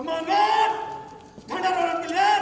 Come on, man! Turn around, Miller!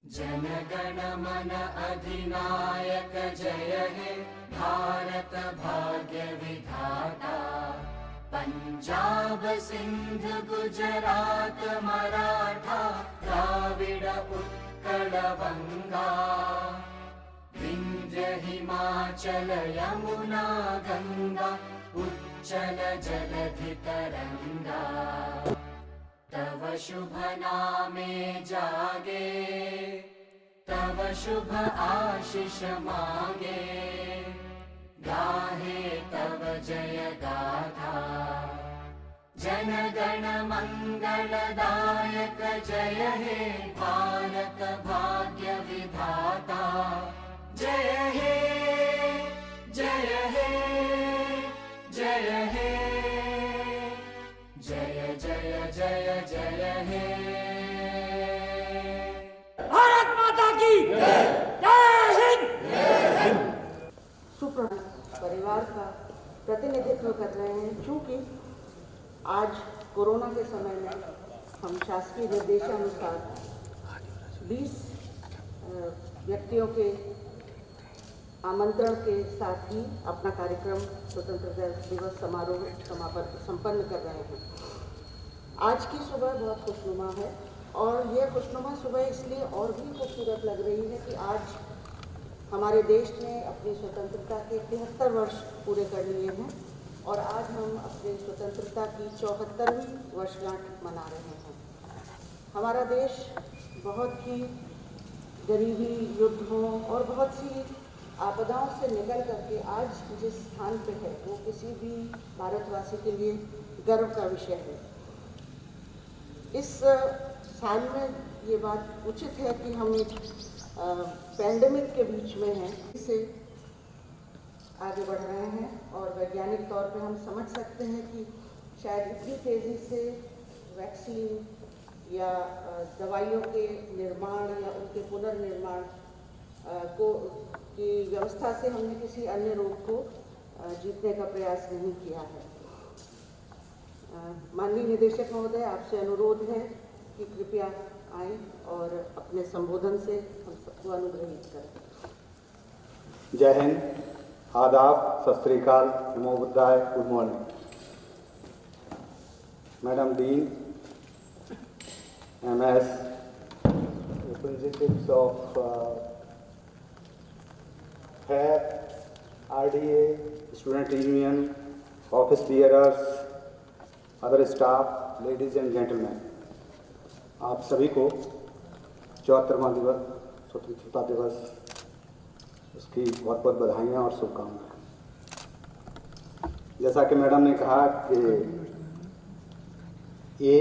जनगण मन अधिनायक जय हे भारत भाग्य विधाता। पंजाब सिंध गुजरात मराठा द्राविड़ उत्कल बंगा। विंध्य हिमाचल यमुना गंगा उच्चल जलधि तरंगा। तव शुभ नामे जागे तव शुभ आशीष मांगे। गाहे तव जय गाथा जन गण मंगलदायक जय हे भारत भाग्य विधाता। जय हे जय हे जय हे जय जय जय जय हे। भारत माता की जय! जय हिंद! सुप्रभात परिवार का प्रतिनिधित्व कर रहे हैं। चूँकि आज कोरोना के समय में हम शासकीय निर्देशानुसार 20 व्यक्तियों के आमंत्रण के साथ ही अपना कार्यक्रम स्वतंत्रता दिवस समारोह संपन्न कर रहे हैं। आज की सुबह बहुत खुशनुमा है और यह खुशनुमा सुबह इसलिए और भी खूबसूरत लग रही है कि आज हमारे देश ने अपनी स्वतंत्रता के 73 वर्ष पूरे कर लिए हैं और आज हम अपनी स्वतंत्रता की 74वीं वर्षगांठ मना रहे हैं। हमारा देश बहुत ही गरीबी, युद्धों और बहुत सी आपदाओं से निकल करके आज जिस स्थान पे है वो किसी भी भारतवासी के लिए गर्व का विषय है। इस साल में ये बात उचित है कि हम एक पैंडेमिक के बीच में हैं, इसे आगे बढ़ रहे हैं और वैज्ञानिक तौर पे हम समझ सकते हैं कि शायद इतनी तेज़ी से वैक्सीन या दवाइयों के निर्माण या उनके पुनर्निर्माण की व्यवस्था से हमने किसी अन्य रोग को जीतने का प्रयास नहीं किया है। माननीय निदेशक महोदय, आपसे अनुरोध है कि कृपया आएं और अपने संबोधन से हम सबको अनुग्रहित करें। जय हिंद, आदाब, सत श्री अकाल, नमो बुद्धाय, good morning. Madam dean, MS, representatives of FAIR, RDA, Student Union, office bearers, other staff, ladies and gentlemen, आप सभी को 74वां दिवस स्वतंत्रता दिवस उसकी बहुत बहुत बधाइयाँ और शुभकामनाएं। जैसा कि मैडम ने कहा कि ये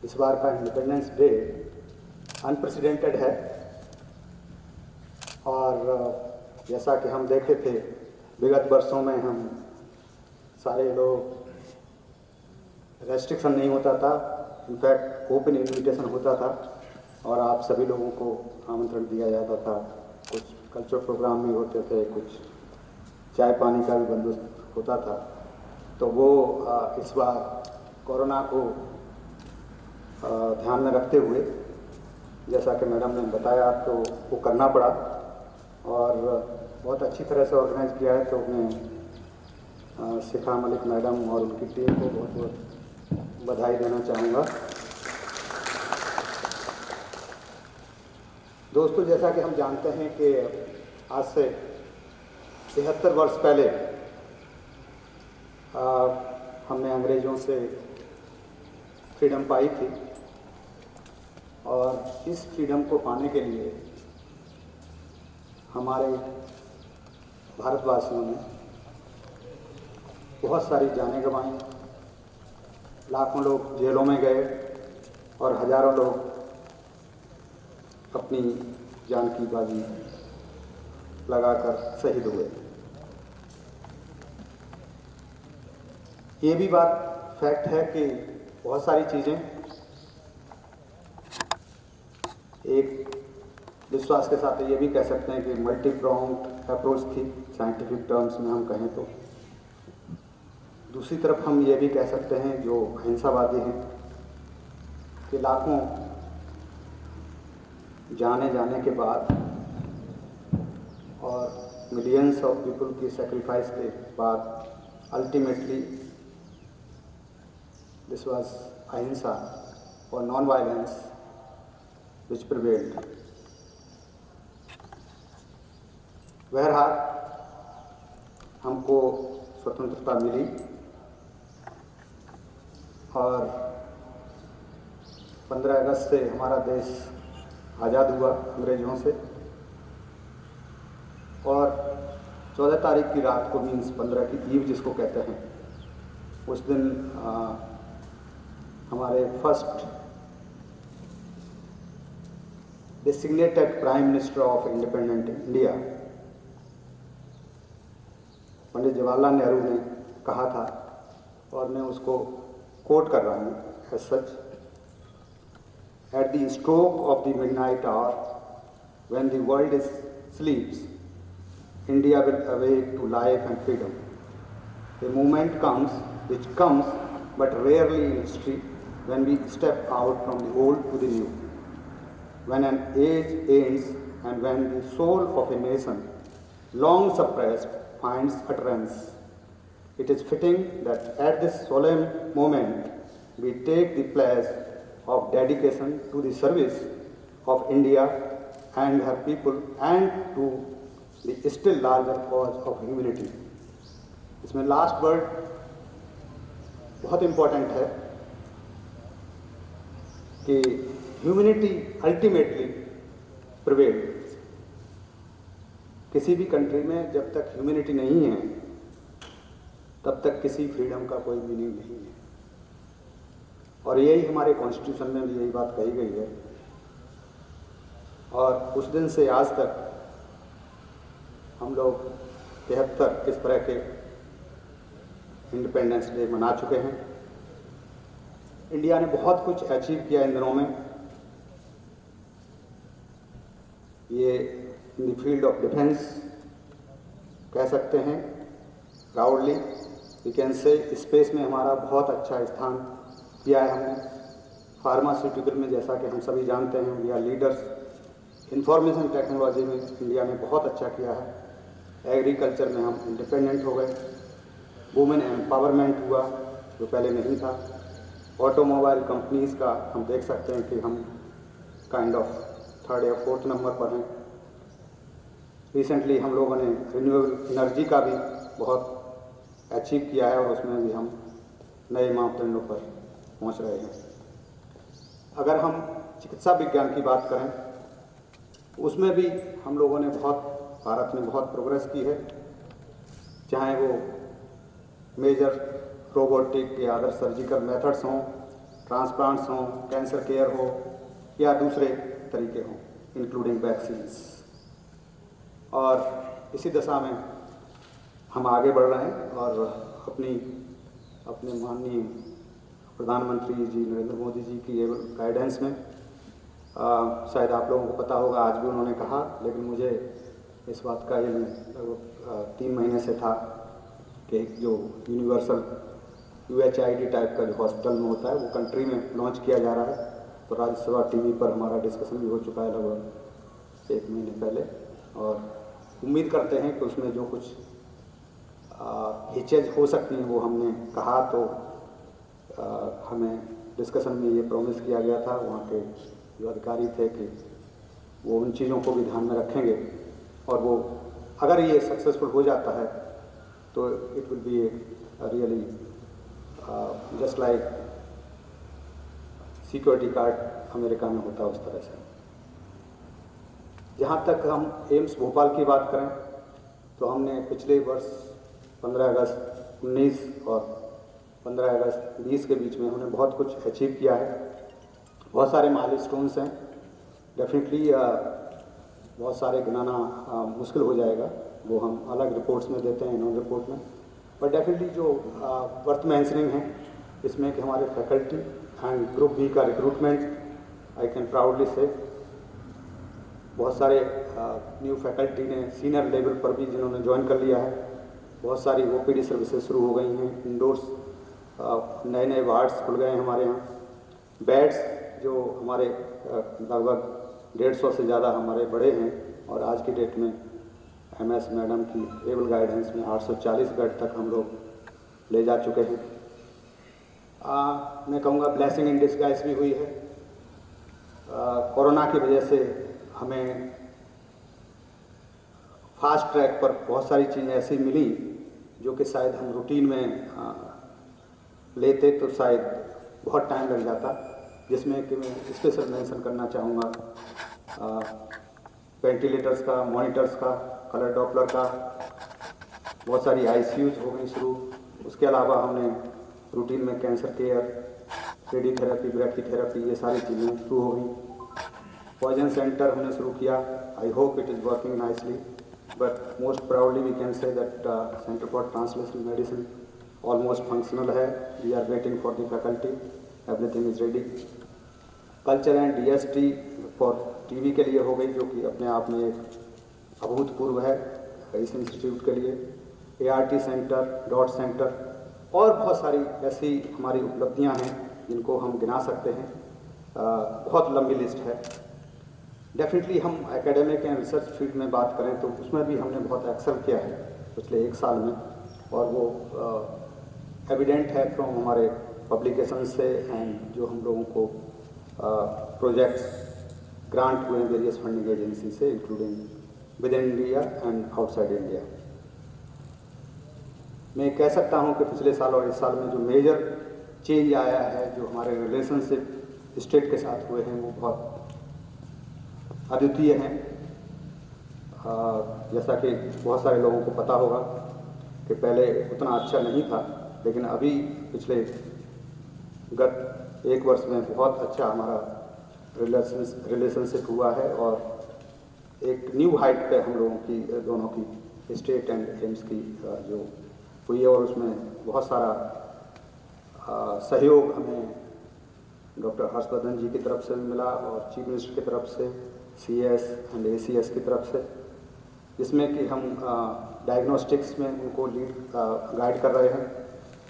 इस बार का इंडिपेंडेंस डे अनप्रेसिडेंटेड है और जैसा कि हम देखे थे विगत वर्षों में हम सारे लोग रेस्ट्रिक्शन नहीं होता था, इनफैक्ट ओपन इनविटेशन होता था और आप सभी लोगों को आमंत्रण दिया जाता था। कुछ कल्चरल प्रोग्राम भी होते थे, कुछ चाय पानी का भी बंदोबस्त होता था। तो वो इस बार कोरोना को ध्यान में रखते हुए जैसा कि मैडम ने बताया तो वो करना पड़ा और बहुत अच्छी तरह से ऑर्गेनाइज किया है। तो मैं शिखा मलिक मैडम और उनकी टीम को बहुत बहुत बधाई देना चाहूँगा। दोस्तों, जैसा कि हम जानते हैं कि आज से 73 वर्ष पहले हमने अंग्रेज़ों से फ्रीडम पाई थी और इस फ्रीडम को पाने के लिए हमारे भारतवासियों ने बहुत सारी जानें गंवाई, लाखों लोग जेलों में गए और हजारों लोग अपनी जान की बाजी लगाकर शहीद हुए। ये भी बात फैक्ट है कि बहुत सारी चीज़ें एक विश्वास के साथ ये भी कह सकते हैं कि मल्टी प्रोंग्ड अप्रोच थी, साइंटिफिक टर्म्स में हम कहें तो। दूसरी तरफ हम ये भी कह सकते हैं जो अहिंसावादी हैं कि लाखों जाने के बाद और मिलियंस ऑफ पीपल की सेक्रीफाइस के बाद अल्टीमेटली दिस वाज अहिंसा और नॉन वायलेंस विच प्रिवेल्ड। बहरहाल हमको स्वतंत्रता मिली और 15 अगस्त से हमारा देश आज़ाद हुआ अंग्रेज़ों से, और 14 तारीख की रात को मीन्स 15 की ईव जिसको कहते हैं, उस दिन हमारे first designated prime minister of independent India Pandit Jawaharlal Nehru ने कहा था, और मैं उसको कोट कर रहा हूँ as such. At the stroke of the midnight hour, when the world sleeps, India will awake to life and freedom. A moment comes, which comes but rarely in history, when we step out from the old to the new. When an age ends and when the soul of a nation, long suppressed, finds utterance. It is fitting that at this solemn moment, we take the pledge of dedication to the service of India and her people and to the still larger cause of humanity. इसमें last word बहुत important है कि humanity ultimately prevail. किसी भी country में जब तक humanity नहीं है तब तक किसी फ्रीडम का कोई मीनिंग नहीं है, और यही हमारे कॉन्स्टिट्यूशन में भी यही बात कही गई है। और उस दिन से आज तक हम लोग 73 इस तरह के इंडिपेंडेंस डे मना चुके हैं। इंडिया ने बहुत कुछ अचीव किया इन दिनों में। ये in the field of defence कह सकते हैं proudly, we can say space में हमारा बहुत अच्छा स्थान किया है हमने। फार्मास्यूटिकल में जैसा कि हम सभी जानते हैं we are leaders. Information technology में इंडिया ने बहुत अच्छा किया है। एग्रीकल्चर में हम इंडिपेंडेंट हो गए। वुमेन एम्पावरमेंट हुआ जो पहले नहीं था। ऑटोमोबाइल कंपनीज़ का हम देख सकते हैं कि हम काइंड ऑफ 3rd या 4th नंबर पर हैं। रिसेंटली हम लोगों ने रिन्यूएबल एनर्जी का भी बहुत अचीव किया है और उसमें भी हम नए मापदंडों पर पहुंच रहे हैं। अगर हम चिकित्सा विज्ञान की बात करें उसमें भी हम लोगों ने भारत ने बहुत प्रोग्रेस की है, चाहे वो मेजर रोबोटिक या अदर सर्जिकल मेथड्स हों, ट्रांसप्लांट्स हों, कैंसर केयर हो या दूसरे तरीके हों इंक्लूडिंग वैक्सीन्स। और इसी दशा में हम आगे बढ़ रहे हैं और अपने माननीय प्रधानमंत्री जी नरेंद्र मोदी जी की गाइडेंस में शायद आप लोगों को पता होगा, आज भी उन्होंने कहा, लेकिन मुझे इस बात का इल्म लगभग 3 महीने से था कि जो यूनिवर्सल UHID टाइप का जो हॉस्पिटल में होता है वो कंट्री में लॉन्च किया जा रहा है। तो राज्यसभा टीवी पर हमारा डिस्कशन भी हो चुका है लगभग 1 महीने पहले, और उम्मीद करते हैं कि उसमें जो कुछ हिचेज हो सकती हैं वो हमने कहा। तो हमें डिस्कशन में ये प्रॉमिस किया गया था वहाँ के जो अधिकारी थे कि वो उन चीज़ों को भी ध्यान में रखेंगे, और वो अगर ये सक्सेसफुल हो जाता है तो it will be really just like security card America में होता है उस तरह से। जहाँ तक हम एम्स भोपाल की बात करें तो हमने पिछले वर्ष 15 अगस्त 19 और 15 अगस्त 20 के बीच में हमने बहुत कुछ अचीव किया है। बहुत सारे माइलस्टोन्स हैं डेफिनेटली बहुत सारे गिनाना मुश्किल हो जाएगा, वो हम अलग रिपोर्ट्स में देते हैं, इन्होंने रिपोर्ट में। बट डेफिनेटली जो वर्थ मेंशनिंग है इसमें कि हमारे फैकल्टी एंड ग्रुप बी का रिक्रूटमेंट आई कैन प्राउडली से बहुत सारे न्यू फैकल्टी ने सीनियर लेवल पर भी जिन्होंने ज्वाइन कर लिया है। बहुत सारी ओपीडी सर्विसेज शुरू हो गई हैं, इंडोर्स नए नए वार्ड्स खुल गए हैं हमारे यहाँ। बेड्स जो हमारे लगभग 150 से ज़्यादा हमारे बड़े हैं और आज की डेट में MS मैडम की एबल गाइडेंस में 840 बेड तक हम लोग ले जा चुके हैं। मैं कहूँगा ब्लेसिंग इन डिस्गाइज भी हुई है। कोरोना की वजह से हमें फास्ट ट्रैक पर बहुत सारी चीज़ें ऐसी मिली जो कि शायद हम रूटीन में लेते तो शायद बहुत टाइम लग जाता, जिसमें कि मैं स्पेशल मेंशन करना चाहूँगा वेंटिलेटर्स का, मॉनिटर्स का, कलर डॉपलर का, बहुत सारी ICUs हो गई शुरू। उसके अलावा हमने रूटीन में कैंसर केयर, रेडियोथेरेपी, ब्रैकीथेरेपी, ये सारी चीज़ें शुरू हो गई। पॉइजन सेंटर हमने शुरू किया। I hope it is working nicely, but most proudly we can say that centre for translational medicine almost functional है। We are waiting for the faculty, everything is ready. Culture and DST for TV के लिए हो गई, जो कि अपने आप में एक अभूतपूर्व है इस इंस्टीट्यूट के लिए। ART सेंटर, डॉट सेंटर और बहुत सारी ऐसी हमारी उपलब्धियां हैं जिनको हम गिना सकते हैं। बहुत लंबी लिस्ट है। डेफिनेटली हम एकेडमिक एंड रिसर्च फील्ड में बात करें तो उसमें भी हमने बहुत एक्सेल किया है पिछले 1 साल में, और वो एविडेंट है फ्रॉम हमारे पब्लिकेशन से एंड जो हम लोगों को प्रोजेक्ट्स ग्रांट हुए वेरियस फंडिंग एजेंसी से, including with in India and outside India. मैं कह सकता हूं कि पिछले साल और इस साल में जो मेजर चेंज आया है, जो हमारे रिलेशनशिप स्टेट के साथ हुए हैं, वो बहुत अद्वितीय हैं। जैसा कि बहुत सारे लोगों को पता होगा कि पहले उतना अच्छा नहीं था, लेकिन अभी पिछले गत 1 वर्ष में बहुत अच्छा हमारा रिलेशनशिप हुआ है और एक न्यू हाइट पे हम लोगों की दोनों की स्टेट एंड एम्स की जो हुई है, और उसमें बहुत सारा सहयोग हमें डॉक्टर हर्षवर्धन जी की तरफ से मिला और चीफ मिनिस्टर की तरफ से, CS एंड ACS की तरफ से, जिसमें कि हम डायग्नोस्टिक्स में उनको लीड गाइड कर रहे हैं,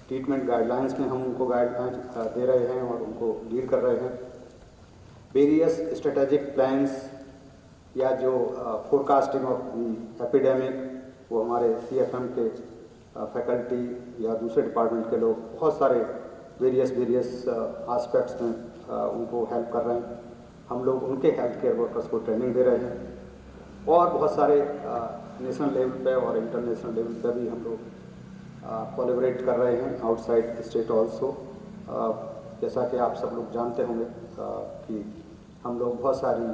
ट्रीटमेंट गाइडलाइंस में हम उनको गाइडलाइंस दे रहे हैं और उनको लीड कर रहे हैं। वेरियस स्ट्रेटेजिक प्लान्स या जो फोरकास्टिंग ऑफ द एपिडेमिक, वो हमारे CFM के फैकल्टी या दूसरे डिपार्टमेंट के लोग बहुत सारे वेरियस एस्पेक्ट्स में उनको हेल्प कर रहे हैं। हम लोग उनके हेल्थ केयर वर्कर्स को ट्रेनिंग दे रहे हैं, और बहुत सारे नेशनल लेवल पे और इंटरनेशनल लेवल पे भी हम लोग कोलैबोरेट कर रहे हैं आउटसाइड स्टेट ऑल्सो। जैसा कि आप सब लोग जानते होंगे कि हम लोग बहुत सारी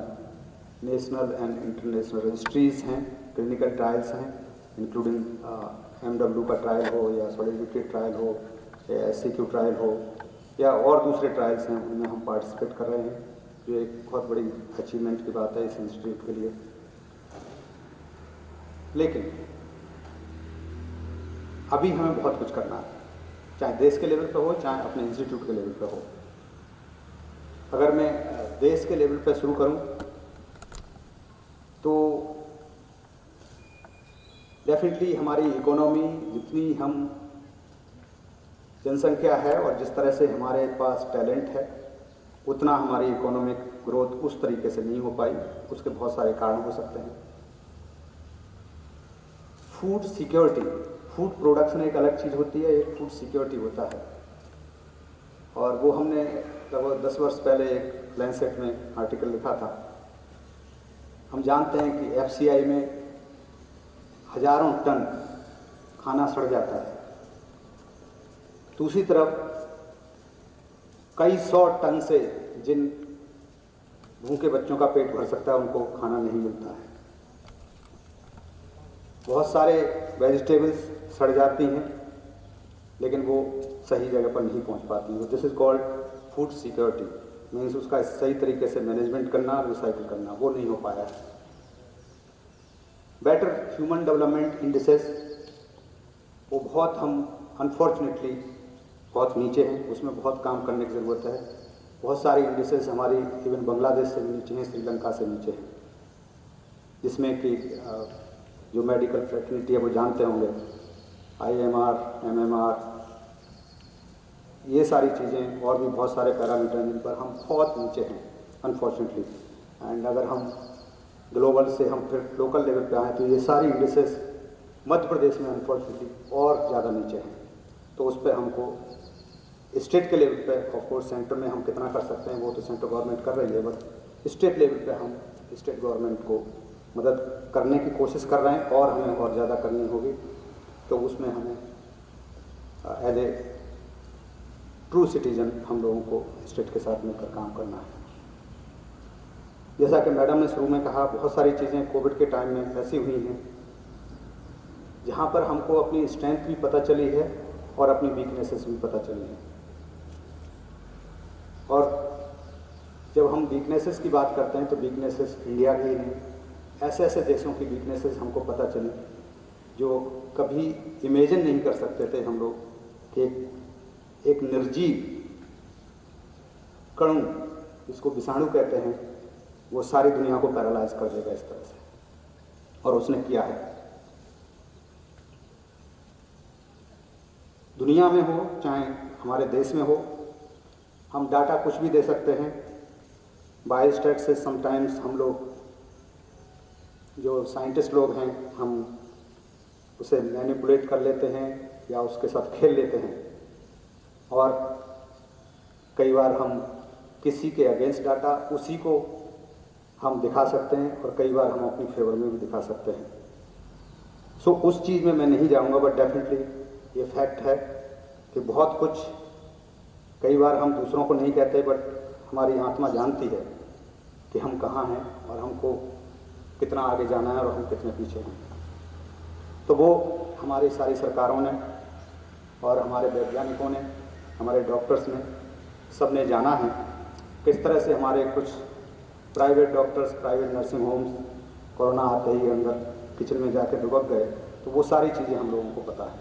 नेशनल एंड इंटरनेशनल रजिस्ट्रीज़ हैं, क्लिनिकल ट्रायल्स हैं, इंक्लूडिंग MW का ट्रायल हो या सॉलिडिफिकेट ट्रायल हो या SCQ ट्रायल हो या और दूसरे ट्रायल्स हैं, उनमें हम पार्टिसिपेट कर रहे हैं, जो एक बहुत बड़ी अचीवमेंट की बात है इस इंस्टीट्यूट के लिए। लेकिन अभी हमें बहुत कुछ करना है, चाहे देश के लेवल पे हो, चाहे अपने इंस्टीट्यूट के लेवल पे हो। अगर मैं देश के लेवल पे शुरू करूं तो डेफिनेटली हमारी इकोनॉमी, जितनी हम जनसंख्या है और जिस तरह से हमारे पास टैलेंट है, उतना हमारी इकोनॉमिक ग्रोथ उस तरीके से नहीं हो पाई। उसके बहुत सारे कारण हो सकते हैं। फूड सिक्योरिटी, फूड प्रोडक्शन एक अलग चीज़ होती है, एक फूड सिक्योरिटी होता है, और वो हमने लगभग 10 वर्ष पहले एक लैंसेट में आर्टिकल लिखा था। हम जानते हैं कि FCI में हजारों टन खाना सड़ जाता है, दूसरी तरफ कई 100 टन से जिन भूखे बच्चों का पेट भर सकता है उनको खाना नहीं मिलता है। बहुत सारे वेजिटेबल्स सड़ जाती हैं लेकिन वो सही जगह पर नहीं पहुंच पाती हैं। This is called food security. Means उसका सही तरीके से मैनेजमेंट करना, रिसाइकिल करना, वो नहीं हो पाया है। बेटर ह्यूमन डेवलपमेंट इंडिसेस वो बहुत हम अनफॉर्चुनेटली बहुत नीचे हैं, उसमें बहुत काम करने की ज़रूरत है। बहुत सारी इंडिसेस हमारी इवन बांग्लादेश से भी नीचे हैं, श्रीलंका से नीचे हैं, जिसमें कि जो मेडिकल फ्रेटर्निटी है वो जानते होंगे, IMR, MMR, ये सारी चीज़ें और भी बहुत सारे पैरामीटर जिन पर हम बहुत नीचे हैं अनफॉर्चुनेटली। एंड अगर हम ग्लोबल से हम फिर लोकल लेवल पे आए तो ये सारी इंडिसेस मध्य प्रदेश में अनफॉर्चुनेटली और ज़्यादा नीचे हैं। तो उस पर हमको स्टेट के लेवल पे, ऑफ कोर्स सेंटर में हम कितना कर सकते हैं वो तो सेंट्रल गवर्नमेंट कर रही है, बट स्टेट लेवल पे हम स्टेट गवर्नमेंट को मदद करने की कोशिश कर रहे हैं और हमें और ज़्यादा करनी होगी। तो उसमें हमें एज ए ट्रू सिटीजन हम लोगों को स्टेट के साथ मिलकर काम करना है। जैसा कि मैडम ने शुरू में कहा, बहुत सारी चीज़ें कोविड के टाइम में ऐसी हुई हैं जहाँ पर हमको अपनी स्ट्रेंथ भी पता चली है और अपनी वीकनेसेस भी पता चली हैं। और जब हम वीकनेसेस की बात करते हैं तो वीकनेसेस इंडिया की ही नहीं, ऐसे ऐसे देशों की वीकनेसेस हमको पता चली जो कभी इमेजिन नहीं कर सकते थे हम लोग कि एक निर्जीव कणु, जिसको विषाणु कहते हैं, वो सारी दुनिया को पैरालाइज कर देगा इस तरह से, और उसने किया है। दुनिया में हो चाहे हमारे देश में हो, हम डाटा कुछ भी दे सकते हैं। बायोस्टैट से समटाइम्स हम लोग जो साइंटिस्ट लोग हैं हम उसे मैनिपुलेट कर लेते हैं या उसके साथ खेल लेते हैं, और कई बार हम किसी के अगेंस्ट डाटा उसी को हम दिखा सकते हैं और कई बार हम अपनी फेवर में भी दिखा सकते हैं। सो उस चीज़ में मैं नहीं जाऊंगा, बट डेफिनेटली ये फैक्ट है कि बहुत कुछ कई बार हम दूसरों को नहीं कहते, बट हमारी आत्मा जानती है कि हम कहाँ हैं और हमको कितना आगे जाना है और हम कितने पीछे हैं। तो वो हमारी सारी सरकारों ने और हमारे वैज्ञानिकों ने, हमारे डॉक्टर्स ने, सब ने जाना है। किस तरह से हमारे कुछ private doctors, private nursing homes corona आते ही अंदर किचन में जाकर दुबक गए, तो वो सारी चीज़ें हम लोगों को पता है।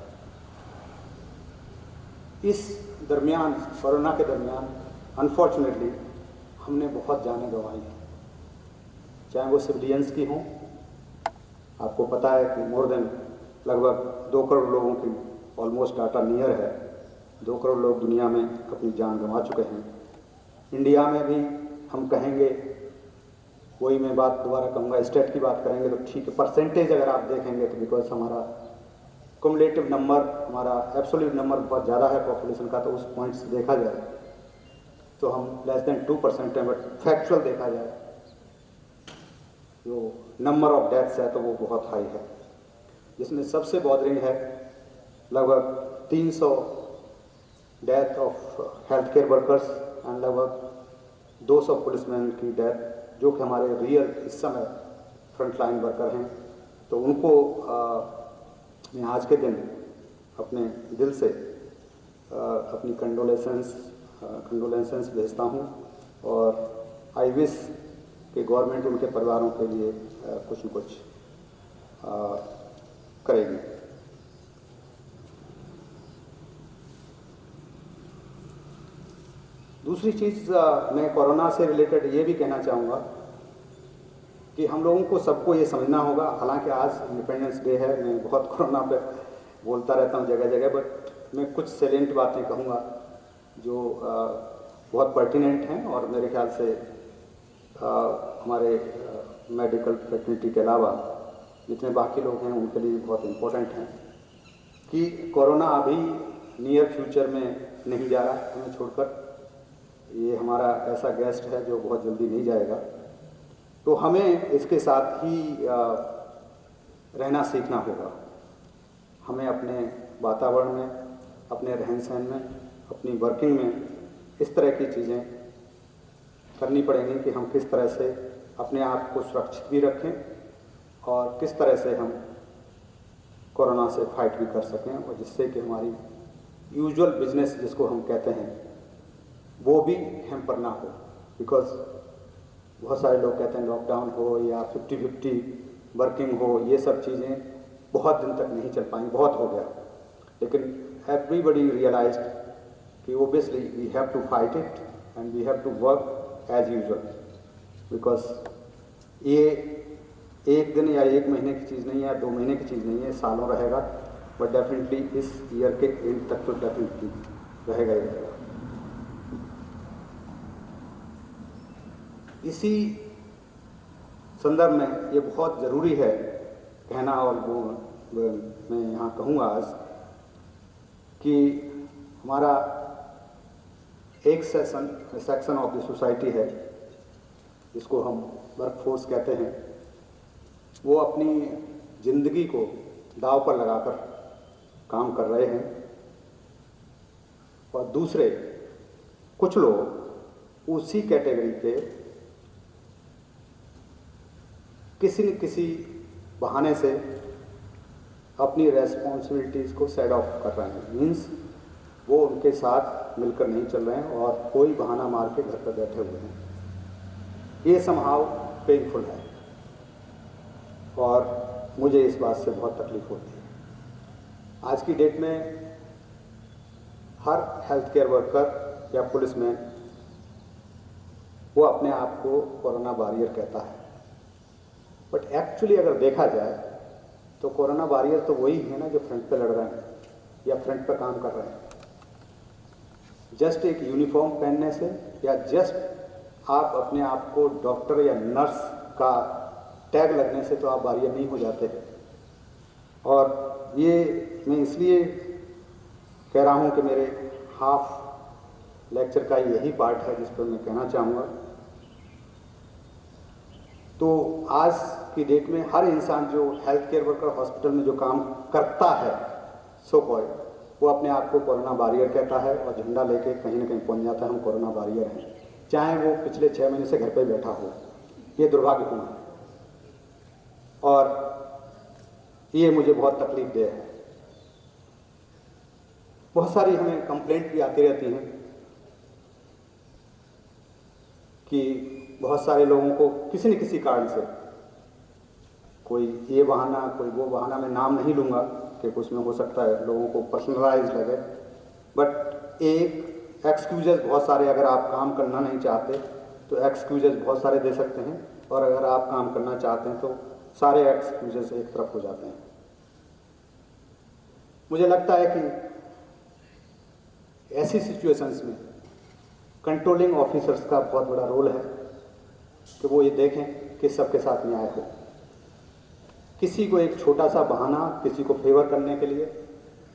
इस दरमियान, कोरोना के दरमियान अनफॉर्चुनेटली हमने बहुत जानें गंवाई हैं, चाहे वो सिविलियंस की हों। आपको पता है कि मोर देन लगभग 2 करोड़ लोगों की ऑलमोस्ट डाटा नियर है, 2 करोड़ लोग दुनिया में अपनी जान गंवा चुके हैं। इंडिया में भी हम कहेंगे, वही मैं बात दोबारा कहूँगा, स्टेट की बात करेंगे तो ठीक है, परसेंटेज अगर आप देखेंगे तो बिकॉज हमारा कुमुलेटिव नंबर, हमारा एब्सोल्यूट नंबर बहुत ज़्यादा है पॉपुलेशन का, तो उस पॉइंट से देखा जाए तो हम लेस देन 2% हैं, बट फैक्चुअल देखा जाए जो नंबर ऑफ डेथ्स है तो वो बहुत हाई है, जिसमें सबसे बॉदरिंग है लगभग 300 death of health care workers and लगभग 200 पुलिसमैन की डेथ, जो कि हमारे रियल इस समय फ्रंटलाइन वर्कर हैं। तो उनको मैं आज के दिन अपने दिल से अपनी कंडोलेंसेंस भेजता हूँ, और आई विश कि गवर्नमेंट उनके परिवारों के लिए कुछ न कुछ करेगी। दूसरी चीज़ मैं कोरोना से रिलेटेड ये भी कहना चाहूँगा कि हम लोगों को सबको ये समझना होगा, हालांकि आज इंडिपेंडेंस डे है, मैं बहुत कोरोना पे बोलता रहता हूँ जगह जगह, बट मैं कुछ सैलेंट बातें कहूँगा जो बहुत पर्टिनेंट हैं और मेरे ख्याल से हमारे मेडिकल फैकल्टी के अलावा जितने बाकी लोग हैं उनके लिए बहुत इम्पोर्टेंट हैं। कि कोरोना अभी नियर फ्यूचर में नहीं जा रहा है हमें छोड़कर, ये हमारा ऐसा गेस्ट है जो बहुत जल्दी नहीं जाएगा, तो हमें इसके साथ ही रहना सीखना होगा। हमें अपने वातावरण में, अपने रहन सहन में, अपनी वर्किंग में इस तरह की चीज़ें करनी पड़ेंगी कि हम किस तरह से अपने आप को सुरक्षित भी रखें और किस तरह से हम कोरोना से फाइट भी कर सकें, और जिससे कि हमारी यूजुअल बिजनेस जिसको हम कहते हैं वो भी हैम्पर ना हो। बिकॉज बहुत सारे लोग कहते हैं लॉकडाउन हो या 50-50 वर्किंग हो, ये सब चीज़ें बहुत दिन तक नहीं चल पाएंगी, बहुत हो गया। लेकिन एवरीबडी रियलाइज्ड कि obviously we have to fight it and we have to work as usual, because ये एक दिन या एक महीने की चीज़ नहीं है, 2 महीने की चीज़ नहीं है, सालों रहेगा। बट डेफिनेटली इस ईयर के एंड तक तो डेफिनेटली रहेगा ही रहेगा। इसी संदर्भ में ये बहुत ज़रूरी है कहना, और वो मैं यहाँ कहूँगा आज कि हमारा एक सेक्शन ऑफ द सोसाइटी है जिसको हम वर्कफोर्स कहते हैं, वो अपनी ज़िंदगी को दांव पर लगाकर काम कर रहे हैं, और दूसरे कुछ लोग उसी कैटेगरी के किसी न किसी बहाने से अपनी रेस्पॉन्सिबिलिटीज़ को सेट ऑफ कर रहे हैं। मीन्स वो उनके साथ मिलकर नहीं चल रहे हैं और कोई बहाना मार के घर पर बैठे हुए हैं। ये समहाउ पेनफुल है और मुझे इस बात से बहुत तकलीफ होती है। आज की डेट में हर हेल्थ केयर वर्कर या पुलिसमैन वो अपने आप को कोरोना वॉरियर कहता है, बट एक्चुअली अगर देखा जाए तो कोरोना वॉरियर तो वही है ना जो फ्रंट पे लड़ रहे हैं या फ्रंट पे काम कर रहे हैं। जस्ट एक यूनिफॉर्म पहनने से या जस्ट आप अपने आप को डॉक्टर या नर्स का टैग लगने से तो आप वॉरियर नहीं हो जाते। और ये मैं इसलिए कह रहा हूँ कि मेरे हाफ लेक्चर का यही पार्ट है जिस पर मैं कहना चाहूँगा। तो आज की डेट में हर इंसान जो हेल्थ केयर वर्कर हॉस्पिटल में जो काम करता है सो कॉल्ड, वो अपने आप को कोरोना वॉरियर कहता है और झंडा लेके कहीं ना कहीं पहुंच जाता है हम कोरोना वॉरियर हैं, चाहे वो पिछले 6 महीने से घर पे बैठा हो। ये दुर्भाग्यपूर्ण है और ये मुझे बहुत तकलीफ दे है। बहुत सारी हमें कंप्लेंट भी आती रहती हैं कि बहुत सारे लोगों को किसी न किसी कारण से, कोई ये बहाना कोई वो बहाना, मैं नाम नहीं लूँगा कि उसमें हो सकता है लोगों को पर्सनलाइज लगे, बट एक एक्सक्यूजेस बहुत सारे, अगर आप काम करना नहीं चाहते तो एक्सक्यूजेस बहुत सारे दे सकते हैं, और अगर आप काम करना चाहते हैं तो सारे एक्सक्यूजेस एक तरफ हो जाते हैं। मुझे लगता है कि ऐसी सिचुएशंस में कंट्रोलिंग ऑफिसर्स का बहुत बड़ा रोल है कि वो ये देखें कि सबके साथ न्याय हो। किसी को एक छोटा सा बहाना, किसी को फेवर करने के लिए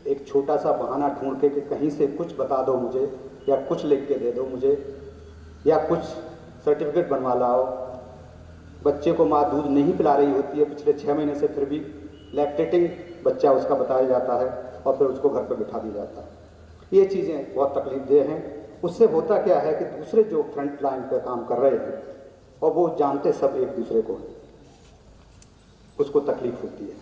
एक छोटा सा बहाना ढूंढ के कि कहीं से कुछ बता दो मुझे, या कुछ लिख के दे दो मुझे, या कुछ सर्टिफिकेट बनवा लाओ। बच्चे को माँ दूध नहीं पिला रही होती है पिछले 6 महीने से, फिर भी लैक्टेटिंग बच्चा उसका बताया जाता है और फिर उसको घर पर बिठा दिया जाता है। ये चीज़ें बहुत तकलीफदेह हैं। उससे होता क्या है कि दूसरे जो फ्रंट लाइन पर काम कर रहे हैं और वो जानते सब एक दूसरे को हैं, उसको तकलीफ होती है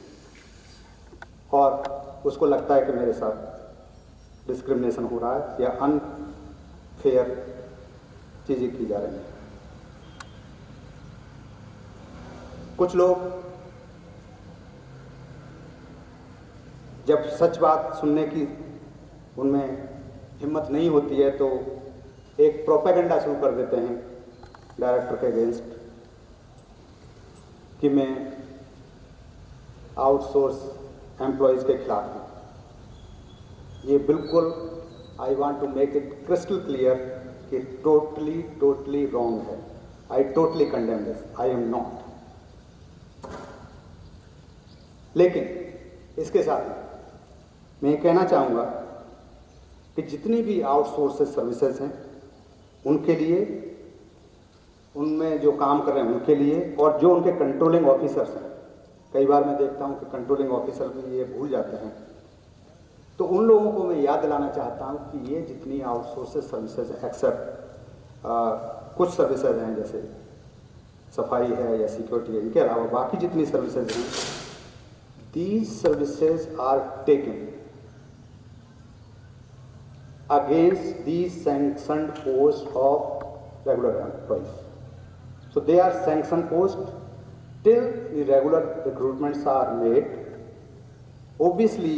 और उसको लगता है कि मेरे साथ डिस्क्रिमिनेशन हो रहा है या अनफेयर चीज़ें की जा रही हैं। कुछ लोग जब सच बात सुनने की उनमें हिम्मत नहीं होती है तो एक प्रोपेगेंडा शुरू कर देते हैं डायरेक्टर के अगेंस्ट कि मैं आउटसोर्स एम्प्लॉयज़ के खिलाफ हूँ। ये बिल्कुल I want to make it crystal clear कि टोटली रॉन्ग है। I totally condemn this, I am not. लेकिन इसके साथ मैं कहना चाहूँगा कि जितनी भी आउटसोर्सेज सर्विसेज हैं उनके लिए, उनमें जो काम कर रहे हैं उनके लिए, और जो उनके कंट्रोलिंग ऑफिसर्स हैं, कई बार मैं देखता हूं कि कंट्रोलिंग ऑफिसर भी ये भूल जाते हैं, तो उन लोगों को मैं याद दिलाना चाहता हूं कि ये जितनी आउटसोर्सेज सर्विसेज हैं, एक्सेप्ट कुछ सर्विसेज हैं जैसे सफाई है या सिक्योरिटी है, इनके अलावा बाकी जितनी सर्विसेज हैं, these services are taken against the sanctioned post of regular employees. So they are sanctioned post till the regular recruitments are made. Obviously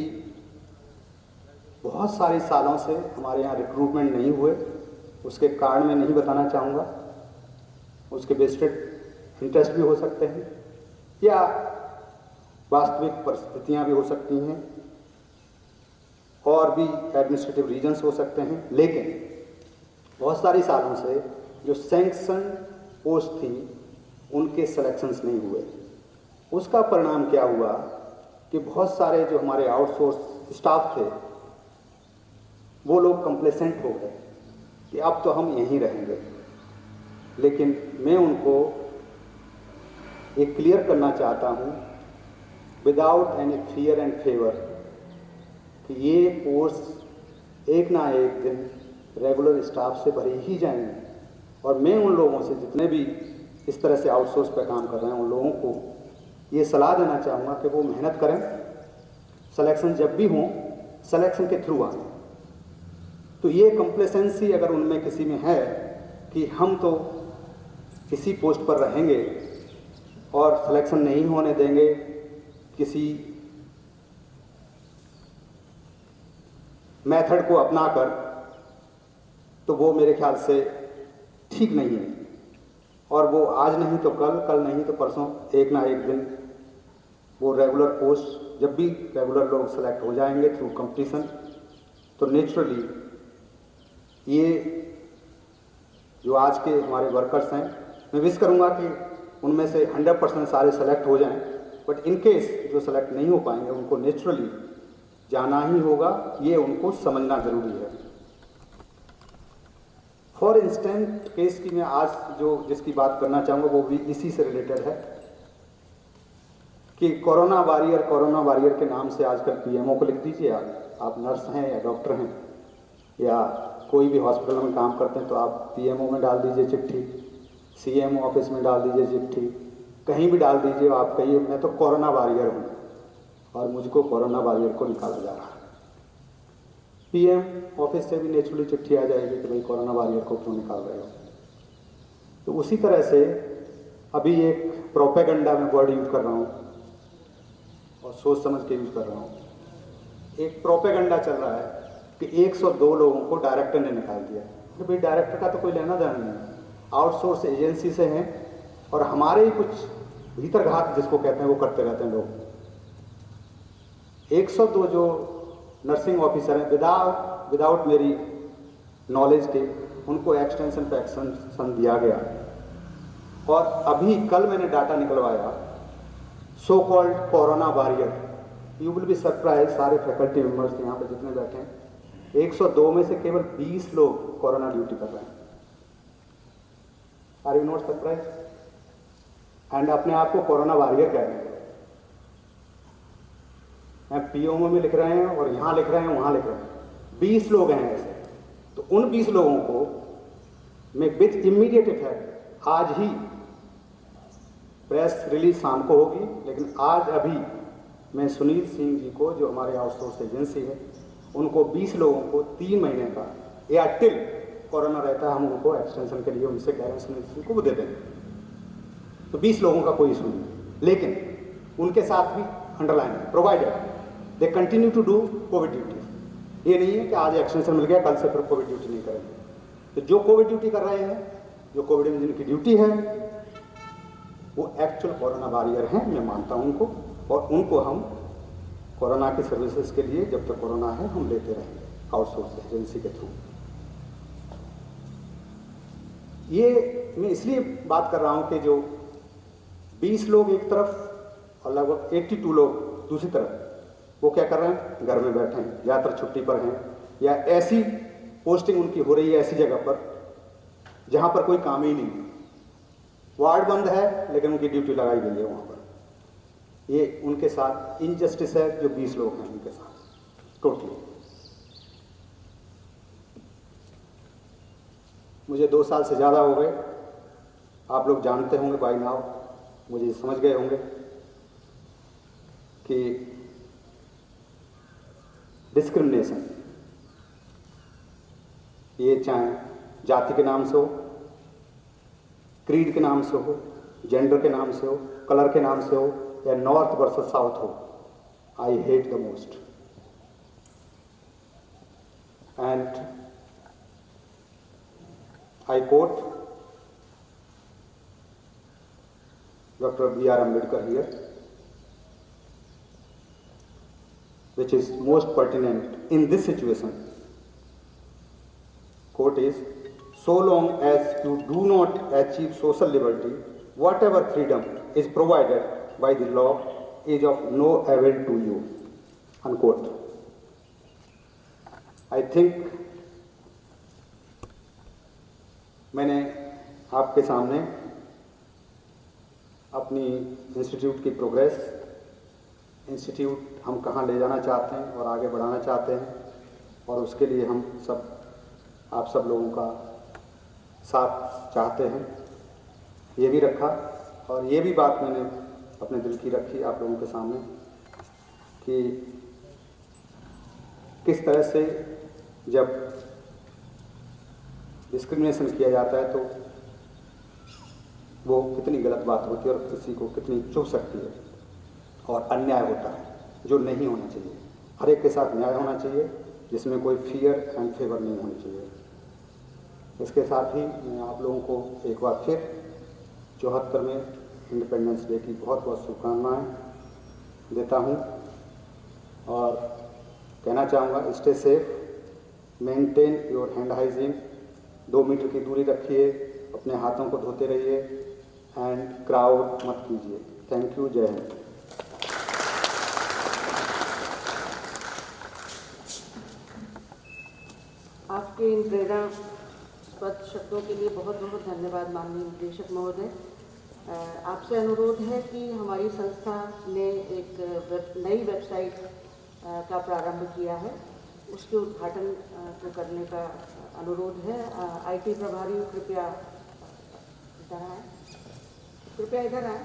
बहुत सारे सालों से हमारे यहाँ रिक्रूटमेंट नहीं हुए, उसके कारण मैं नहीं बताना चाहूँगा, उसके वेस्टेड इंटरेस्ट भी हो सकते हैं या वास्तविक परिस्थितियाँ भी हो सकती हैं और भी एडमिनिस्ट्रेटिव रीजन्स हो सकते हैं। लेकिन बहुत सारी सालों से जो सैंक्शन पोस्ट थी उनके सिलेक्शंस नहीं हुए। उसका परिणाम क्या हुआ कि बहुत सारे जो हमारे आउटसोर्स स्टाफ थे वो लोग कंप्लेसेंट हो गए कि अब तो हम यहीं रहेंगे। लेकिन मैं उनको एक क्लियर करना चाहता हूँ without any fear and favour कि ये कोर्स एक ना एक दिन रेगुलर स्टाफ से भरे ही जाएंगे। और मैं उन लोगों से जितने भी इस तरह से आउटसोर्स पे काम कर रहे हैं उन लोगों को ये सलाह देना चाहूँगा कि वो मेहनत करें, सिलेक्शन जब भी हों सिलेक्शन के थ्रू आए। तो ये कंप्लेसेंसी अगर उनमें किसी में है कि हम तो किसी पोस्ट पर रहेंगे और सिलेक्शन नहीं होने देंगे किसी मेथड को अपनाकर, तो वो मेरे ख्याल से ठीक नहीं है। और वो आज नहीं तो कल, कल नहीं तो परसों, एक ना एक दिन वो रेगुलर पोस्ट जब भी रेगुलर लोग सेलेक्ट हो जाएंगे थ्रू कंपटीशन, तो नेचुरली ये जो आज के हमारे वर्कर्स हैं, मैं विश करूंगा कि उनमें से 100% सारे सेलेक्ट हो जाएं। बट इन केस जो सेलेक्ट नहीं हो पाएंगे उनको नेचुरली जाना ही होगा, ये उनको समझना ज़रूरी है। फॉर इंस्टेंट केस की मैं आज जो जिसकी बात करना चाहूँगा वो भी इसी से रिलेटेड है कि कोरोना वॉरियर के नाम से आजकल पीएमओ को लिख दीजिए। आप नर्स हैं या डॉक्टर हैं या कोई भी हॉस्पिटल में काम करते हैं तो आप पीएमओ में डाल दीजिए चिट्ठी, सीएमओ ऑफिस में डाल दीजिए चिट्ठी, कहीं भी डाल दीजिए। आप कहिए मैं तो कोरोना वॉरियर हूँ और मुझको कोरोना वॉरियर को निकाला जा रहा है। पीएम ऑफिस से भी नेचुरली चिट्ठी आ जाएगी कि भाई कोरोना वॉरियर को क्यों निकाल रहे हो। तो उसी तरह से अभी एक प्रोपेगेंडा में वर्ड यूज कर रहा हूँ और सोच समझ के यूज कर रहा हूँ। एक प्रोपेगेंडा चल रहा है कि 102 लोगों को डायरेक्टर ने निकाल दिया। तो भाई डायरेक्टर का तो कोई लेना देना नहीं, आउटसोर्स एजेंसी से हैं और हमारे ही कुछ भीतरघात जिसको कहते हैं वो करते रहते हैं लोग। 102 जो नर्सिंग ऑफिसर हैं विदाउट मेरी नॉलेज के उनको एक्सटेंशन पे एक्सटेंशन दिया गया। और अभी कल मैंने डाटा निकलवाया so called corona warrior, you will be surprise, सारे फैकल्टी मेंबर्स यहाँ पे जितने बैठे हैं 102 में से केवल 20 लोग कोरोना ड्यूटी कर रहे हैं। Are you not surprise? And अपने आप को कोरोना वॉरियर कह रहे हैं। पीओमओ में लिख रहे हैं और यहाँ लिख रहे हैं वहाँ लिख रहे हैं, 20 लोग हैं ऐसे। तो उन 20 लोगों को मैं विद इमीडिएट इफेक्ट आज ही, प्रेस रिलीज शाम को होगी, लेकिन आज अभी मैं सुनील सिंह जी को जो हमारे आउटसोर्स एजेंसी है उनको 20 लोगों को 3 महीने का या टिल कोरोना रहता है हम उनको एक्सटेंशन के लिए उनसे कह रहे हैं सुनील सिंह को वो दे देंगे। तो 20 लोगों का कोई इशू नहीं, लेकिन उनके साथ भी अंडरलाइन है provided they continue to do COVID duty. ये नहीं है कि आज एक्सटेंशन मिल गया कल से फिर कोविड ड्यूटी नहीं करेंगे। तो जो कोविड ड्यूटी कर रहे हैं, जो कोविड में जिनकी ड्यूटी है वो एक्चुअल कोरोना वॉरियर हैं, मैं मानता हूं उनको। और उनको हम कोरोना की सर्विसेज के लिए जब तक कोरोना है हम लेते रहेंगे आउटसोर्स एजेंसी के थ्रू। ये मैं इसलिए बात कर रहा हूं कि जो 20 लोग एक तरफ और लगभग 82 लोग दूसरी तरफ, वो क्या कर रहे हैं, घर में बैठे हैं, ज़्यादातर छुट्टी पर हैं या ऐसी पोस्टिंग उनकी हो रही है ऐसी जगह पर जहां पर कोई काम ही नहीं है, वार्ड बंद है लेकिन उनकी ड्यूटी लगाई गई है वहां पर। ये उनके साथ इनजस्टिस है जो 20 लोग हैं उनके साथ टोटली। मुझे 2 साल से ज़्यादा हो गए, आप लोग जानते होंगे बाय नाउ, मुझे समझ गए होंगे कि डिस्क्रिमिनेशन ये चाहे जाति के नाम से हो, क्रीड के नाम से हो, जेंडर के नाम से हो, कलर के नाम से हो, या नॉर्थ वर्सेस साउथ हो, I hate the most. And I quote Dr. B.R. Ambedkar here, which is most pertinent in this situation. Quote is, so long as you do not achieve social liberty, whatever freedom is provided by the law is of no avail to you. Unquote. I think मैंने आपके सामने अपनी institute की progress, institute हम कहाँ ले जाना चाहते हैं और आगे बढ़ाना चाहते हैं, और उसके लिए हम सब, आप सब लोगों का साथ चाहते हैं, ये भी रखा. और ये भी बात मैंने अपने दिल की रखी आप लोगों के सामने कि किस तरह से जब डिस्क्रिमिनेशन किया जाता है तो वो कितनी गलत बात होती है और किसी को कितनी चुभ सकती है, और अन्याय होता है जो नहीं होना चाहिए. हर एक के साथ न्याय होना चाहिए, जिसमें कोई फियर एंड फेवर नहीं होनी चाहिए. इसके साथ ही मैं आप लोगों को एक बार फिर 74वें इंडिपेंडेंस डे की बहुत बहुत शुभकामनाएं देता हूं, और कहना चाहूँगा, stay safe, maintain your hand hygiene, 2 metre की दूरी रखिए, अपने हाथों को धोते रहिए, एंड क्राउड मत कीजिए. Thank you. जय हिंद. आपके इन प्रेरणास्पद शब्दों के लिए बहुत बहुत धन्यवाद माननीय निदेशक महोदय. आपसे अनुरोध है कि हमारी संस्था ने एक नई वेबसाइट का प्रारंभ किया है, उसके उद्घाटन को करने का अनुरोध है. आईटी प्रभारी कृपया इधर आए, कृपया इधर आए.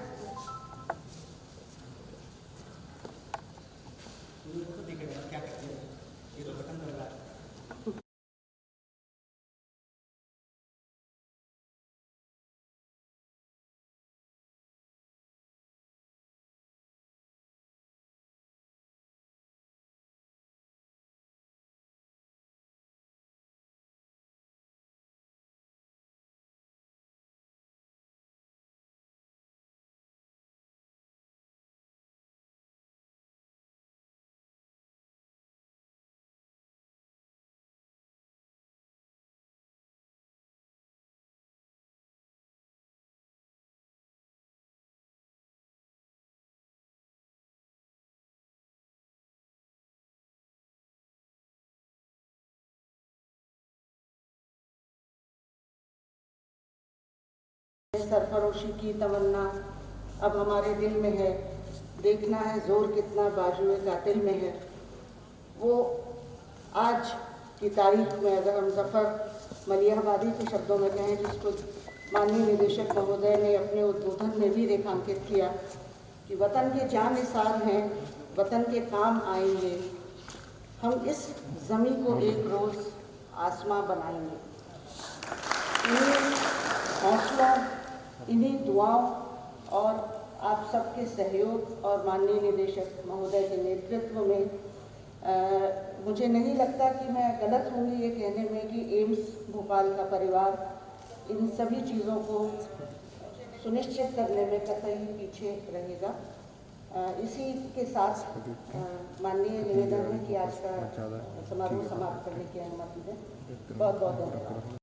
सरफरोशी की तमन्ना अब हमारे दिल में है, देखना है जोर कितना बाजुए कातिल में है. वो आज की तारीख में अगर हम ज़फ़र मलियाबादी के शब्दों में कहें, जिसको माननीय निदेशक महोदय ने अपने उद्बोधन में भी रेखांकित किया कि वतन के जान निसार हैं, वतन के काम आएंगे, हम इस ज़मीं को एक रोज़ आसमां बनाएंगे. इन्हीं हौसलों, इन्हीं दुआओं और आप सबके सहयोग और माननीय निदेशक महोदय के नेतृत्व में मुझे नहीं लगता कि मैं गलत होंगी ये कहने में कि एम्स भोपाल का परिवार इन सभी चीज़ों को सुनिश्चित करने में कतई पीछे रहेगा. इसी के साथ माननीय निवेदन है कि आज का समारोह समाप्त करने की अनुमति दें. बहुत बहुत धन्यवाद.